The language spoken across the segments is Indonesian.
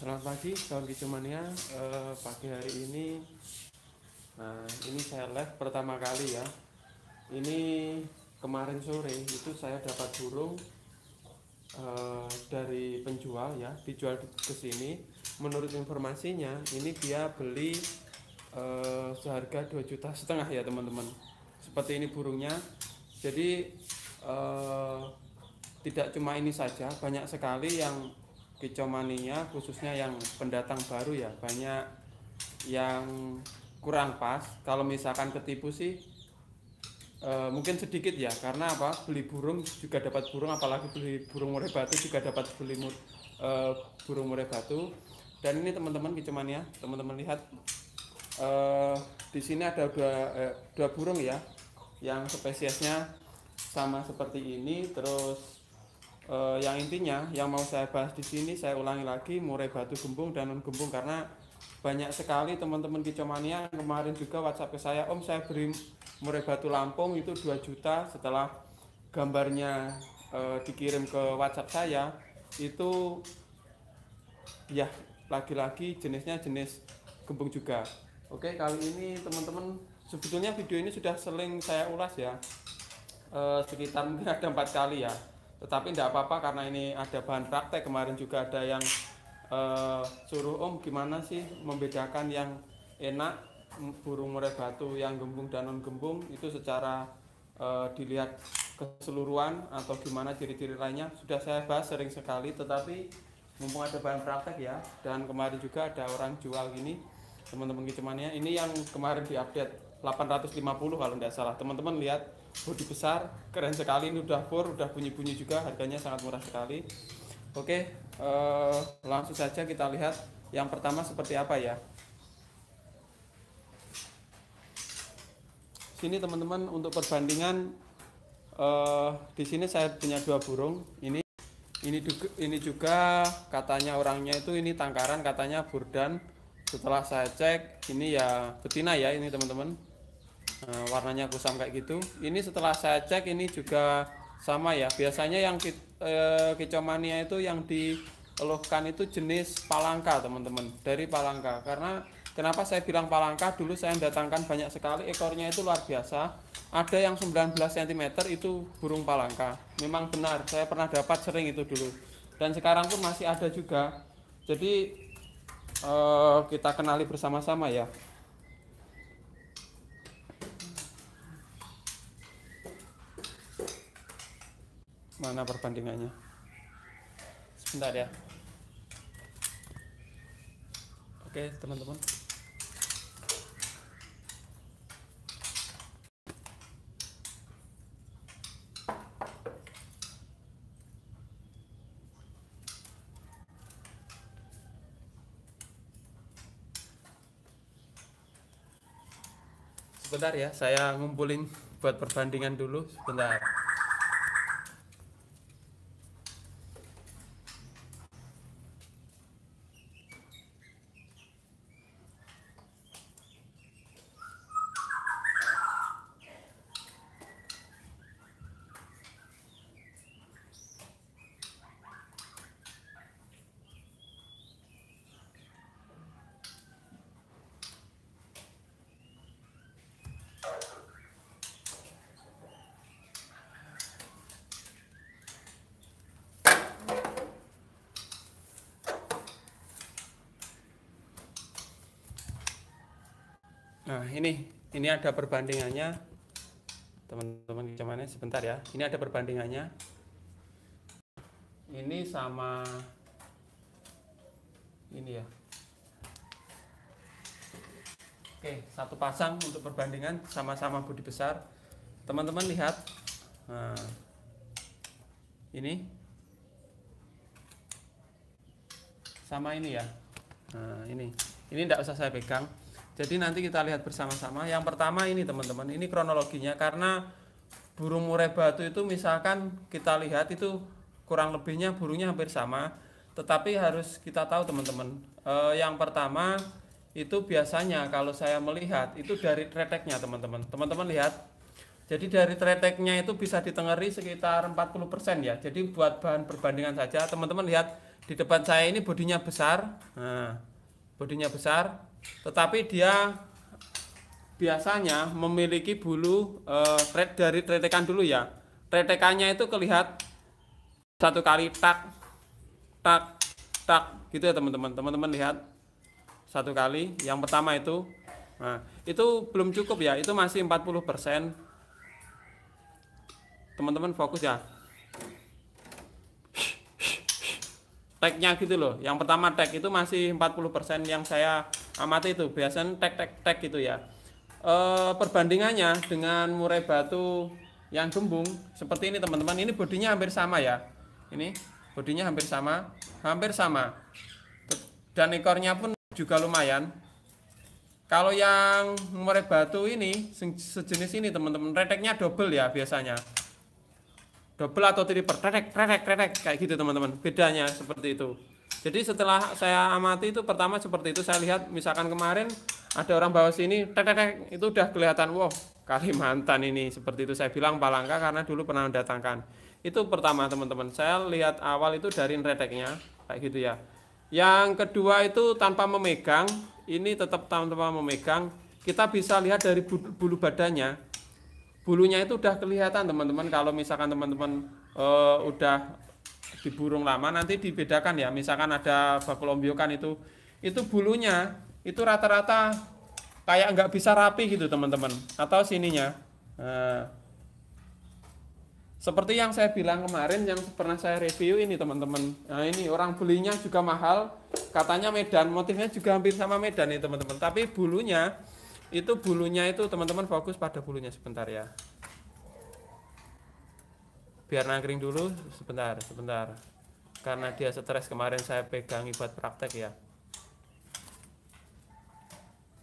Selamat pagi kawan Kicomania. Pagi hari ini, ini saya live pertama kali ya. Ini kemarin sore itu saya dapat burung dari penjual ya, dijual ke sini. Menurut informasinya, ini dia beli seharga 2,5 juta ya teman-teman. Seperti ini burungnya. Jadi tidak cuma ini saja, banyak sekali yang Kicomania, khususnya yang pendatang baru ya, banyak yang kurang pas. Kalau misalkan ketipu sih mungkin sedikit ya, karena apa, beli burung juga dapat burung, apalagi beli burung murai batu juga dapat burung murai batu. Dan ini teman-teman Kicomania, teman-teman lihat di sini ada dua burung ya, yang spesiesnya sama seperti ini. Terus yang intinya yang mau saya bahas di sini, saya ulangi lagi, murai batu gembung dan non gembung, karena banyak sekali teman-teman Kicomania kemarin juga WhatsApp ke saya, Om saya beri murai batu Lampung itu 2 juta. Setelah gambarnya dikirim ke WhatsApp saya, itu ya lagi-lagi jenisnya jenis gembung juga. Oke, kali ini teman-teman, sebetulnya video ini sudah sering saya ulas ya, sekitar mungkin ada 4 kali ya, tetapi tidak apa-apa karena ini ada bahan praktek. Kemarin juga ada yang suruh, Om gimana sih membedakan yang enak burung murai batu yang gembung dan non gembung itu secara dilihat keseluruhan atau gimana ciri-ciri lainnya. Sudah saya bahas sering sekali, tetapi mumpung ada bahan praktek ya, dan kemarin juga ada orang jual gini teman-teman Kicomania, ini yang kemarin diupdate 850 kalau tidak salah. Teman-teman lihat, bodi besar, keren sekali. Ini udah pur, udah bunyi-bunyi juga, harganya sangat murah sekali. Oke, langsung saja kita lihat yang pertama seperti apa ya. Sini teman-teman, untuk perbandingan di sini saya punya 2 burung. Ini juga katanya orangnya itu ini tangkaran, katanya burdan. Setelah saya cek, ini ya betina ya ini teman-teman. Warnanya kusam kayak gitu. Ini setelah saya cek, ini juga sama ya. Biasanya yang Kicomania itu yang dikeluhkan itu jenis palangka teman-teman, dari palangka. Karena kenapa saya bilang palangka, dulu saya datangkan banyak sekali, ekornya itu luar biasa. Ada yang 19 cm itu burung palangka. Memang benar, saya pernah dapat sering itu dulu, dan sekarang pun masih ada juga. Jadi kita kenali bersama-sama ya. Mana perbandingannya? Sebentar ya. Oke teman-teman, sebentar ya, saya ngumpulin buat perbandingan dulu sebentar. Nah ini ada perbandingannya teman-teman Kicomania, sebentar ya. Ini ada perbandingannya. Ini sama ini ya. Oke, satu pasang untuk perbandingan, sama-sama bodi besar. Teman-teman lihat. Nah, ini sama ini ya. Nah, ini tidak usah saya pegang. Jadi nanti kita lihat bersama-sama. Yang pertama ini teman-teman, ini kronologinya, karena burung murai batu itu misalkan kita lihat itu kurang lebihnya burungnya hampir sama, tetapi harus kita tahu teman-teman, yang pertama itu biasanya kalau saya melihat itu dari treteknya teman-teman. Teman-teman lihat, jadi dari treteknya itu bisa ditengeri sekitar 40% ya. Jadi buat bahan perbandingan saja, teman-teman lihat Di depan saya ini bodinya besar. Nah, bodinya besar, tetapi dia biasanya memiliki bulu dari tretekan dulu ya. Tretekannya itu kelihatan satu kali tak tak tak gitu ya teman-teman. Teman-teman lihat satu kali. Yang pertama itu. Nah, itu belum cukup ya. Itu masih 40%. Teman-teman fokus ya. Tagnya gitu loh. Yang pertama tag itu masih 40% yang saya amati itu. Biasanya tag gitu ya. Perbandingannya dengan murai batu yang gembung seperti ini teman-teman. Ini bodinya hampir sama ya. Ini bodinya hampir sama. Dan ekornya pun juga lumayan. Kalau yang murai batu ini sejenis ini teman-teman, reteknya double ya biasanya. Double atau triple, tretek kayak gitu teman-teman. Bedanya seperti itu. Jadi setelah saya amati itu pertama seperti itu, saya lihat misalkan kemarin ada orang bawa sini, tretek itu udah kelihatan, wow, Kalimantan ini. Seperti itu saya bilang Palangka karena dulu pernah mendatangkan. Itu pertama teman-teman. Saya lihat awal itu dari reteknya kayak gitu ya. Yang kedua itu tanpa memegang, ini tetap tanpa memegang, kita bisa lihat dari bulu badannya. Bulunya itu udah kelihatan teman-teman. Kalau misalkan teman-teman udah di burung lama, nanti dibedakan ya. Misalkan ada bakul ombyokan itu bulunya itu rata-rata kayak nggak bisa rapi gitu teman-teman. Atau sininya. Nah, seperti yang saya bilang kemarin yang pernah saya review ini teman-teman. Nah ini orang belinya juga mahal. Katanya Medan, motifnya juga hampir sama Medan nih teman-teman. Tapi bulunya itu teman-teman fokus pada bulunya sebentar ya. Biar nangkring dulu sebentar. Karena dia stres kemarin saya pegangi buat praktek ya.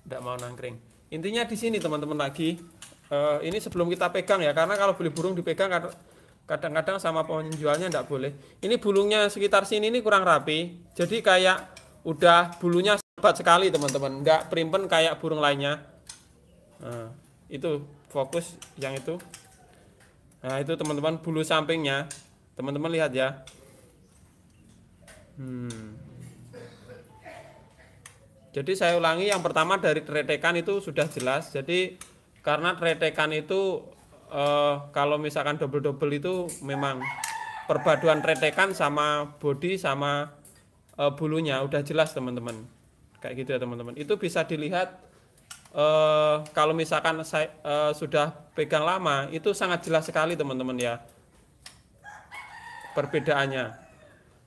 Tidak mau nangkring. Intinya di sini teman-teman lagi. Ini sebelum kita pegang ya, karena kalau beli burung dipegang kadang-kadang sama penjualnya tidak boleh. Ini bulunya sekitar sini ini kurang rapi. Jadi kayak udah bulunya lebat sekali teman-teman. Nggak primpen kayak burung lainnya. Nah, itu fokus yang itu. Nah itu teman-teman bulu sampingnya. Teman-teman lihat ya. Jadi saya ulangi, yang pertama dari tretekan itu sudah jelas. Jadi karena tretekan itu kalau misalkan double-double itu memang perpaduan tretekan sama body sama bulunya udah jelas teman-teman. Kayak gitu ya teman-teman. Itu bisa dilihat kalau misalkan saya sudah pegang lama itu sangat jelas sekali teman-teman ya perbedaannya.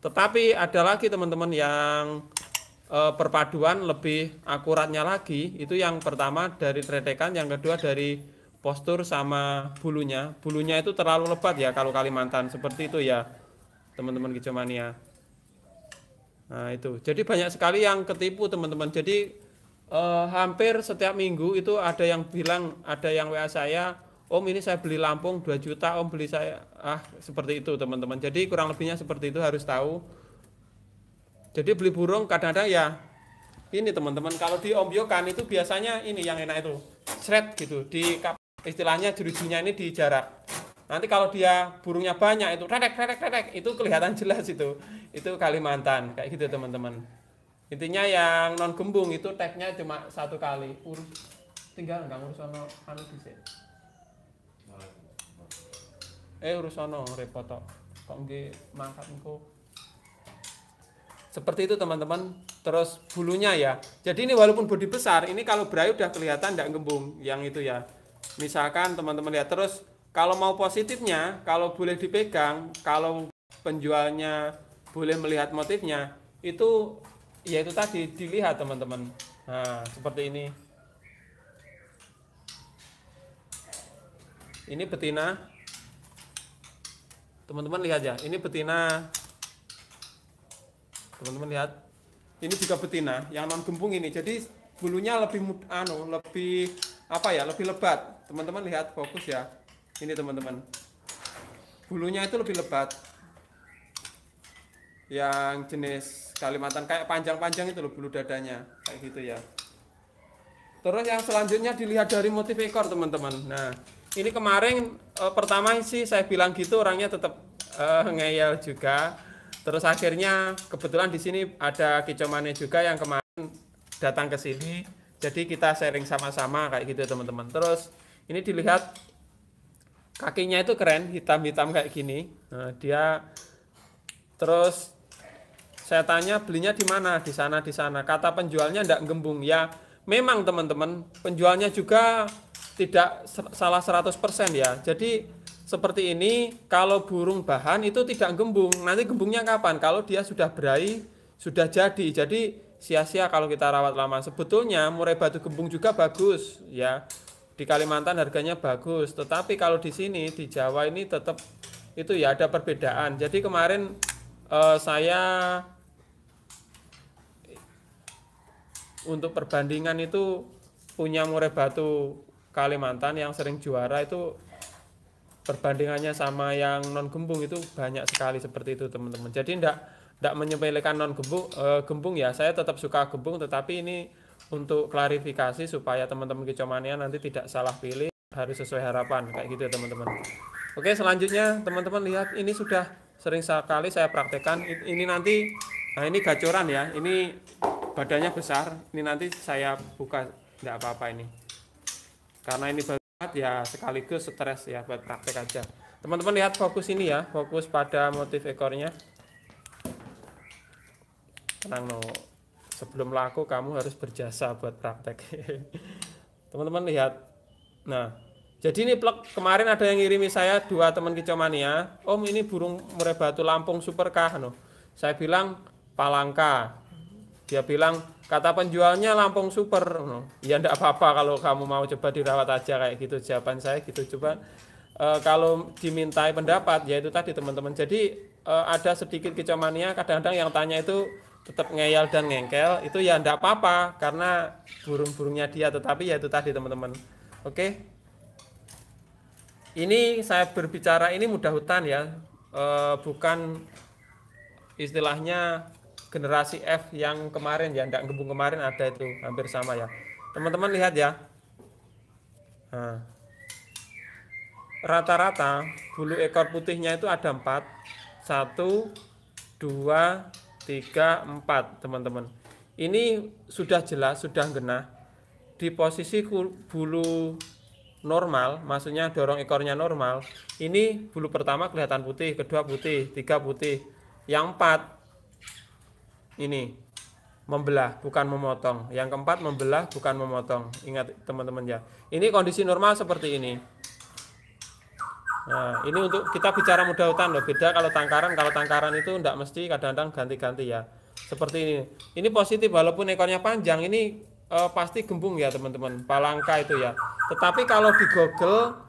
Tetapi ada lagi teman-teman yang perpaduan lebih akuratnya lagi. Itu yang pertama dari tretekan, yang kedua dari postur sama bulunya. Bulunya itu terlalu lebat ya kalau Kalimantan, seperti itu ya teman-teman Kicomania. Nah itu, jadi banyak sekali yang ketipu teman-teman. Jadi hampir setiap minggu itu ada yang bilang, ada yang WA saya, Om ini saya beli Lampung 2 juta, Om beli saya, seperti itu teman-teman. Jadi kurang lebihnya seperti itu, harus tahu. Jadi beli burung kadang-kadang ya ini teman-teman, kalau di ombyokan itu biasanya ini yang enak itu shred gitu, di istilahnya jerujinya ini di jarak. Nanti kalau dia burungnya banyak itu redek itu kelihatan jelas itu Kalimantan kayak gitu teman-teman. Intinya yang non gembung itu tagnya cuma 1 kali. Tinggal nggak ngurus ono anu dhisik. Urus ono repot kok nggih mangkat engko. Seperti itu teman-teman. Terus bulunya ya. Jadi ini walaupun bodi besar, ini kalau berai udah kelihatan nggak gembung yang itu ya. Misalkan teman-teman lihat, terus kalau mau positifnya, kalau boleh dipegang, kalau penjualnya boleh melihat motifnya, itu ya itu tadi dilihat teman-teman. Nah seperti ini. Ini betina. Teman-teman lihat ya, ini betina. Teman-teman lihat. Ini juga betina yang non gembung ini. Jadi bulunya lebih lebih lebih lebat. Teman-teman lihat, fokus ya. Ini teman-teman. Bulunya itu lebih lebat. Yang jenis Kalimantan kayak panjang-panjang itu loh bulu dadanya, kayak gitu ya. Terus yang selanjutnya dilihat dari motif ekor teman-teman. Nah, ini kemarin pertama sih saya bilang gitu, orangnya tetap ngeyel juga. Terus akhirnya kebetulan di sini ada kicau mania juga yang kemarin datang ke sini. Jadi kita sharing sama-sama kayak gitu teman-teman. Terus ini dilihat kakinya itu keren, hitam-hitam kayak gini. Nah, dia terus saya tanya belinya di mana? Di sana, di sana. Kata penjualnya enggak gembung. Ya, memang teman-teman, penjualnya juga tidak salah 100% ya. Jadi seperti ini, kalau burung bahan itu tidak gembung. Nanti gembungnya kapan? Kalau dia sudah berai, sudah jadi. Jadi sia-sia kalau kita rawat lama. Sebetulnya murai batu gembung juga bagus ya. Di Kalimantan harganya bagus, tetapi kalau di sini di Jawa ini tetap itu ya ada perbedaan. Jadi kemarin saya untuk perbandingan itu punya murai batu Kalimantan yang sering juara itu perbandingannya sama yang non gembung itu banyak sekali seperti itu teman-teman. Jadi tidak menyepelekan non gembung, gembung ya, saya tetap suka gembung, tetapi ini untuk klarifikasi supaya teman-teman kicau mania nanti tidak salah pilih, harus sesuai harapan kayak gitu ya teman-teman. Oke, selanjutnya teman-teman lihat ini sudah sering sekali saya praktekkan. Ini nanti, nah ini gacoran ya, ini badannya besar, ini nanti saya buka tidak apa-apa ini karena ini banget ya, sekaligus stres ya buat praktek aja. Teman-teman lihat fokus ini ya, fokus pada motif ekornya. Tenang no, sebelum laku kamu harus berjasa buat praktek. Teman-teman lihat. Nah, jadi ini plek kemarin ada yang ngirimi saya 2 teman kicau mania. Om, ini burung murai batu Lampung super kah? No. Saya bilang palangka. Dia bilang kata penjualnya Lampung super. No. Ya enggak apa-apa kalau kamu mau coba dirawat aja kayak gitu. Jawaban saya gitu. Coba kalau dimintai pendapat ya itu tadi teman-teman. Jadi ada sedikit kicau mania kadang-kadang yang tanya itu tetap ngeyel dan ngengkel, itu ya enggak apa-apa karena burung-burungnya dia, tetapi ya itu tadi teman-teman. Oke, ini saya berbicara ini mudah hutan ya, bukan istilahnya generasi F yang kemarin ya, enggak gembung kemarin ada itu hampir sama ya teman-teman. Lihat ya, nah, rata-rata bulu ekor putihnya itu ada 4, 1, 2, 3, 4 teman-teman. Ini sudah jelas, sudah genah di posisi bulu normal, maksudnya dorong ekornya normal. Ini bulu pertama kelihatan putih, kedua putih, 3 putih, yang 4 ini membelah bukan memotong, yang keempat membelah bukan memotong. Ingat teman-teman ya, ini kondisi normal seperti ini. Nah, ini untuk kita bicara mudah hutan loh, beda kalau tangkaran. Kalau tangkaran itu enggak mesti, kadang-kadang ganti-ganti ya. Seperti ini. Ini positif walaupun ekornya panjang, ini pasti gembung ya teman-teman. Palangka itu ya. Tetapi kalau di Google,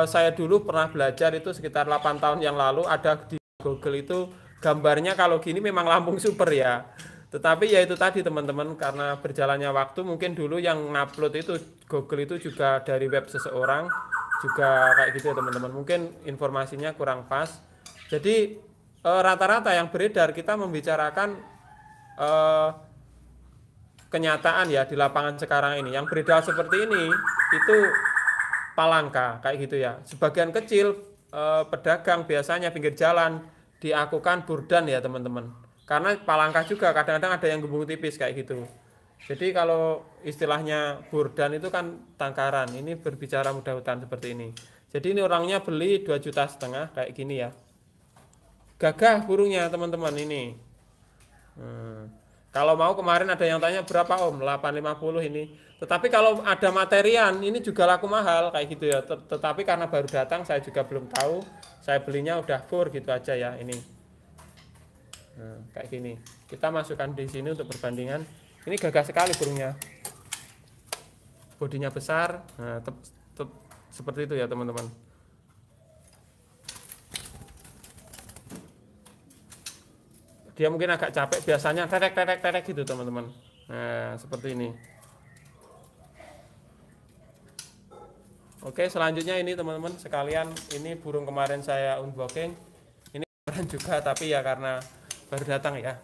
saya dulu pernah belajar itu sekitar 8 tahun yang lalu, ada di Google itu gambarnya kalau gini memang Lampung super ya. Tetapi ya itu tadi teman-teman, karena berjalannya waktu mungkin dulu yang ngupload itu Google itu juga dari web seseorang juga kayak gitu ya teman-teman, mungkin informasinya kurang pas. Jadi rata-rata yang beredar kita membicarakan kenyataan ya di lapangan sekarang ini. Yang beredar seperti ini itu palangka kayak gitu ya. Sebagian kecil pedagang biasanya pinggir jalan diakukan burdan ya teman-teman, karena palangka juga kadang-kadang ada yang gembung tipis kayak gitu. Jadi kalau istilahnya burdan itu kan tangkaran, ini berbicara mudah hutan seperti ini. Jadi ini orangnya beli 2,5 juta kayak gini ya. Gagah burungnya teman-teman ini. Kalau mau kemarin ada yang tanya berapa Om? 850 ini. Tetapi kalau ada materian ini juga laku mahal kayak gitu ya. Tetapi karena baru datang saya juga belum tahu. Saya belinya udah full gitu aja ya ini. Nah, kayak gini. Kita masukkan di sini untuk perbandingan. Ini gagah sekali burungnya, bodinya besar. Nah, seperti itu ya teman-teman. Dia mungkin agak capek, biasanya terek gitu teman-teman. Nah, seperti ini. Oke, selanjutnya ini teman-teman sekalian, ini burung kemarin saya unboxing. Ini kemarin juga, tapi ya karena baru datang ya.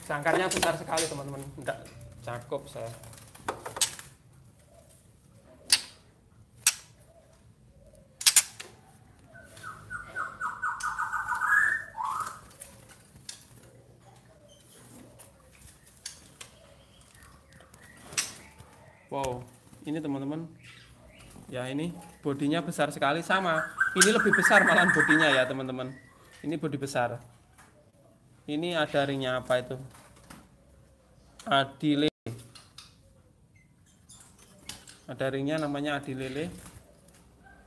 Sangkarnya besar sekali teman-teman, enggak cakup saya. Wow, ini teman-teman. Ya ini bodinya besar sekali, sama. Ini lebih besar malahan bodinya ya teman-teman. Ini bodi besar. Ini ada ringnya apa itu? Adilele. Ada ringnya namanya Adilele.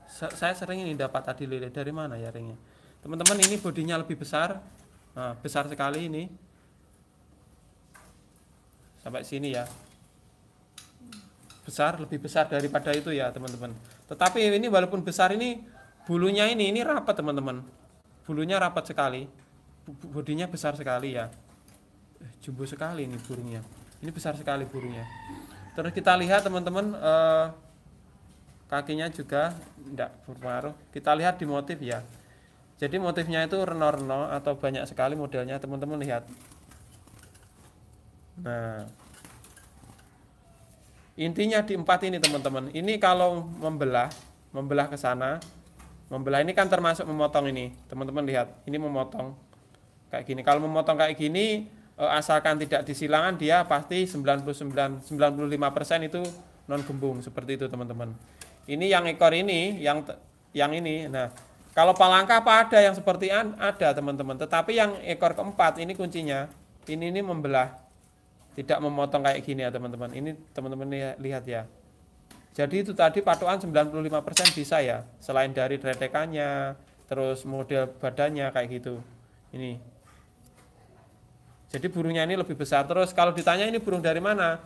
Saya sering ini dapat Adilele. Dari mana ya ringnya? Teman-teman, ini bodinya lebih besar. Nah, besar sekali ini. Sampai sini ya. Besar, lebih besar daripada itu ya teman-teman. Tetapi ini walaupun besar, ini bulunya ini rapat teman-teman. Bulunya rapat sekali. Bodinya besar sekali ya. Jumbo sekali ini burungnya. Ini besar sekali burungnya. Terus kita lihat teman-teman, kakinya juga tidak berpengaruh. Kita lihat di motif ya. Jadi motifnya itu reno-reno atau banyak sekali modelnya, teman-teman lihat. Nah, intinya di 4 ini teman-teman. Ini kalau membelah ke sana, membelah ini kan termasuk memotong ini. Teman-teman lihat, ini memotong kayak gini. Kalau memotong kayak gini, asalkan tidak disilangan, dia pasti 95% itu non gembung, seperti itu teman-teman. Ini yang ekor ini, yang ini. Nah, kalau palangka apa ada yang seperti ada teman-teman. Tetapi yang ekor keempat ini kuncinya. Ini membelah. Tidak memotong kayak gini ya teman-teman. Ini teman-teman lihat ya. Jadi itu tadi patokan 95% bisa ya. Selain dari tretekannya, terus model badannya kayak gitu. Ini. Jadi burungnya ini lebih besar. Terus kalau ditanya ini burung dari mana?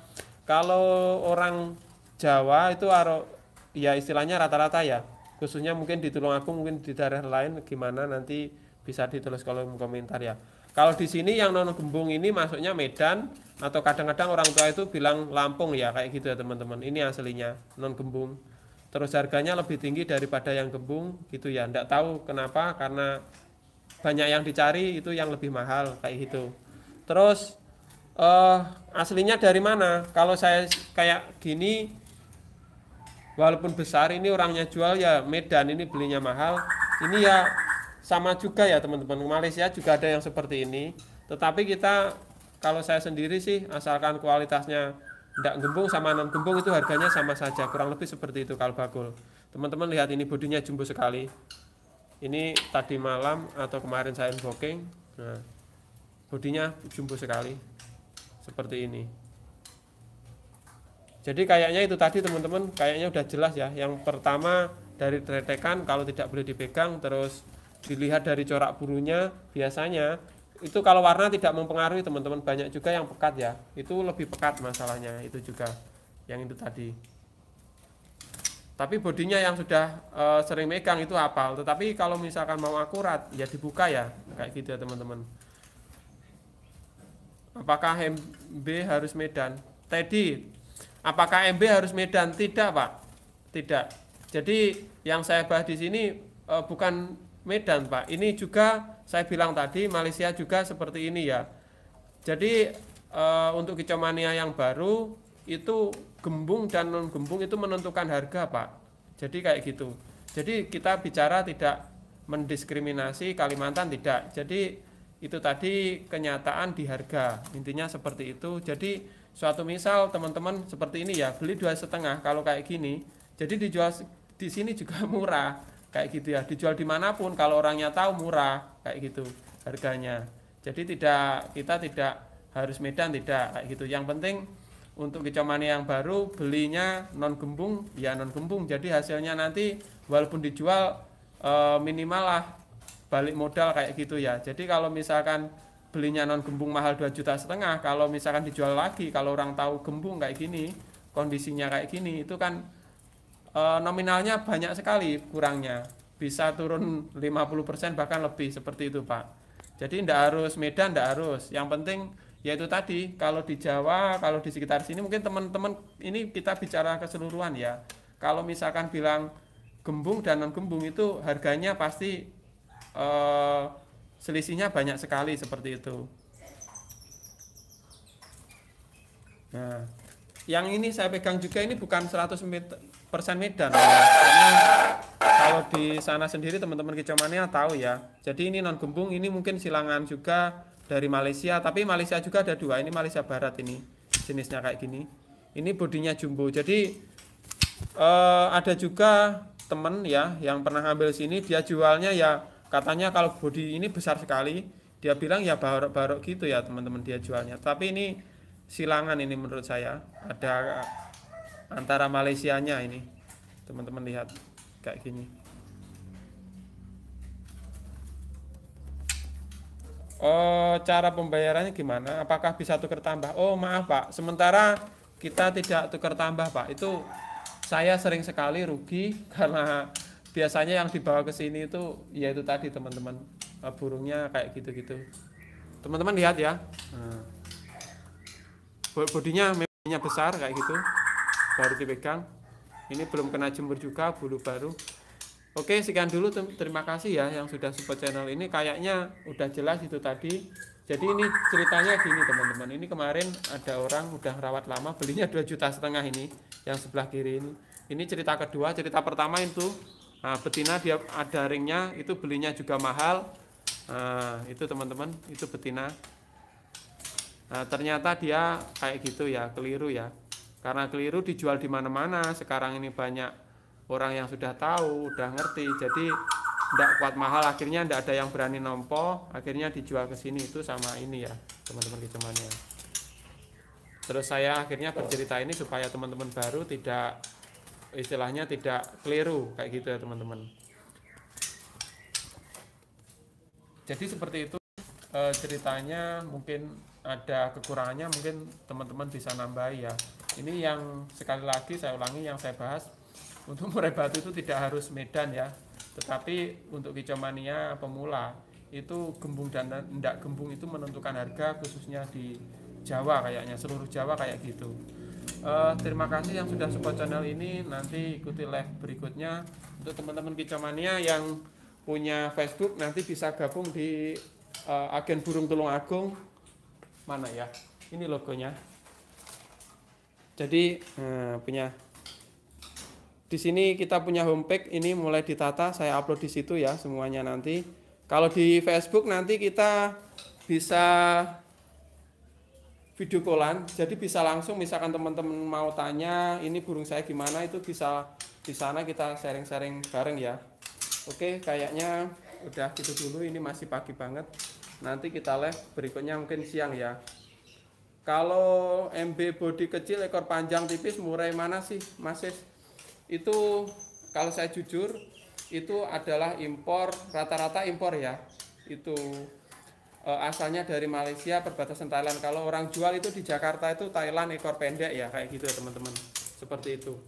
Kalau orang Jawa itu ya istilahnya rata-rata ya. Khususnya mungkin di Tulungagung, mungkin di daerah lain gimana nanti bisa ditulis kalau komentar ya. Kalau di sini yang non gembung ini masuknya Medan, atau kadang-kadang orang tua itu bilang Lampung ya, kayak gitu ya teman-teman. Ini aslinya non gembung. Terus harganya lebih tinggi daripada yang gembung gitu ya. Enggak tahu kenapa, karena banyak yang dicari itu yang lebih mahal kayak gitu. Terus aslinya dari mana? Kalau saya kayak gini, walaupun besar, ini orangnya jual ya Medan, ini belinya mahal. Ini ya sama juga ya teman-teman, Malaysia juga ada yang seperti ini. Tetapi kita, kalau saya sendiri sih, asalkan kualitasnya tidak gembung sama non gembung, itu harganya sama saja, kurang lebih seperti itu kalau bakul. Teman-teman lihat, ini bodinya jumbo sekali. Ini tadi malam atau kemarin saya unboxing. Nah, bodinya jumbo sekali seperti ini. Jadi kayaknya itu tadi teman-teman, kayaknya udah jelas ya. Yang pertama dari tretekan, kalau tidak boleh dipegang. Terus dilihat dari corak bulunya, biasanya itu kalau warna tidak mempengaruhi teman-teman. Banyak juga yang pekat ya, itu lebih pekat masalahnya, itu juga yang itu tadi. Tapi bodinya yang sudah sering megang itu hafal. Tetapi kalau misalkan mau akurat ya dibuka ya, kayak gitu ya teman-teman. Apakah MB harus Medan? Teddy, apakah MB harus Medan? Tidak Pak, tidak. Jadi yang saya bahas di sini bukan Medan Pak. Ini juga saya bilang tadi, Malaysia juga seperti ini ya. Jadi untuk kicomania yang baru itu gembung dan non gembung itu menentukan harga Pak. Jadi kayak gitu. Jadi kita bicara tidak mendiskriminasi Kalimantan, tidak. Jadi itu tadi kenyataan di harga, intinya seperti itu. Jadi suatu misal teman-teman seperti ini ya, beli 2,5 kalau kayak gini, jadi dijual di sini juga murah kayak gitu ya. Dijual dimanapun kalau orangnya tahu murah kayak gitu harganya. Jadi kita tidak harus Medan, tidak kayak gitu. Yang penting untuk kicomania yang baru belinya non gembung ya non gembung. Jadi hasilnya nanti walaupun dijual minimal lah balik modal kayak gitu ya. Jadi kalau misalkan belinya non gembung mahal 2,5 juta, kalau misalkan dijual lagi, kalau orang tahu gembung kayak gini, kondisinya kayak gini, itu kan nominalnya banyak sekali kurangnya, bisa turun 50% bahkan lebih, seperti itu Pak. Jadi tidak harus Medan, tidak harus. Yang penting yaitu tadi, kalau di Jawa, kalau di sekitar sini mungkin teman-teman, ini kita bicara keseluruhan ya. Kalau misalkan bilang gembung dan non gembung itu harganya pasti selisihnya banyak sekali seperti itu. Nah, yang ini saya pegang juga ini bukan 100% Medan ya. Karena kalau di sana sendiri teman-teman kicomania tahu ya. Jadi ini non gembung, ini mungkin silangan juga dari Malaysia, tapi Malaysia juga ada dua. Ini Malaysia Barat ini. Jenisnya kayak gini. Ini bodinya jumbo. Jadi ada juga temen ya yang pernah ngambil sini, dia jualnya ya katanya kalau bodi ini besar sekali. Dia bilang ya barok-barok gitu ya teman-teman dia jualnya. Tapi ini silangan ini menurut saya. Ada antara Malaysianya ini. Teman-teman lihat kayak gini. Oh, cara pembayarannya gimana? Apakah bisa tukar tambah? Oh, maaf Pak, sementara kita tidak tukar tambah Pak. Itu saya sering sekali rugi karena biasanya yang dibawa ke sini itu ya itu tadi teman-teman, burungnya kayak gitu-gitu. Teman-teman lihat ya. Nah, bodinya memangnya besar kayak gitu. Baru dipegang. Ini belum kena jemur juga, bulu baru. Oke, sekian dulu, terima kasih ya yang sudah support channel ini. Kayaknya udah jelas itu tadi. Jadi ini ceritanya gini teman-teman. Ini kemarin ada orang udah rawat lama, belinya 2,5 juta ini yang sebelah kiri ini. Ini cerita kedua. Cerita pertama itu betina dia ada ringnya, itu belinya juga mahal. Nah, itu teman-teman, itu betina. Nah, ternyata dia kayak gitu ya, keliru ya. Karena keliru dijual di mana-mana. Sekarang ini banyak orang yang sudah tahu, udah ngerti, jadi tidak kuat mahal, akhirnya tidak ada yang berani nompo, akhirnya dijual ke sini. Itu sama ini ya teman-teman kicomania. Terus saya akhirnya bercerita ini supaya teman-teman baru tidak, istilahnya tidak keliru kayak gitu ya teman-teman. Jadi seperti itu ceritanya. Mungkin ada kekurangannya, mungkin teman-teman bisa nambah ya. Ini yang sekali lagi saya ulangi, yang saya bahas untuk murai batu itu tidak harus Medan ya, tetapi untuk kicomania pemula itu gembung dan tidak gembung itu menentukan harga, khususnya di Jawa, kayaknya seluruh Jawa kayak gitu. Terima kasih yang sudah support channel ini. Nanti ikuti live berikutnya. Untuk teman-teman kicomania yang punya Facebook, nanti bisa gabung di agen burung Tulungagung. Mana ya, ini logonya. Jadi punya di sini kita punya homepage, ini mulai ditata, saya upload di situ ya semuanya nanti. Kalau di Facebook nanti kita bisa video callan, jadi bisa langsung, misalkan teman-teman mau tanya ini burung saya gimana, itu bisa di sana kita sharing-sharing bareng ya. Oke, kayaknya udah gitu dulu, ini masih pagi banget. Nanti kita live berikutnya mungkin siang ya. Kalau MB body kecil, ekor panjang tipis, murai mana sih Mas? Itu kalau saya jujur itu adalah impor, rata-rata impor ya. Itu asalnya dari Malaysia, perbatasan Thailand. Kalau orang jual itu di Jakarta itu Thailand ekor pendek ya, kayak gitu ya teman-teman. Seperti itu.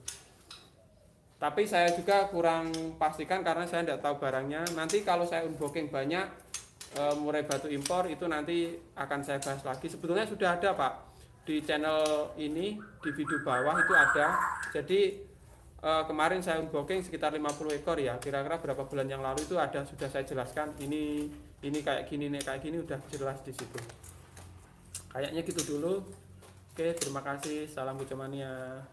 Tapi saya juga kurang pastikan karena saya tidak tahu barangnya. Nanti kalau saya unboxing banyak murai batu impor, itu nanti akan saya bahas lagi. Sebetulnya sudah ada Pak di channel ini, di video bawah itu ada. Jadi kemarin saya unboxing sekitar 50 ekor ya, kira-kira berapa bulan yang lalu itu ada, sudah saya jelaskan. Ini kayak gini nih, kayak gini udah jelas di situ. Kayaknya gitu dulu. Oke, terima kasih. Salam kicomania.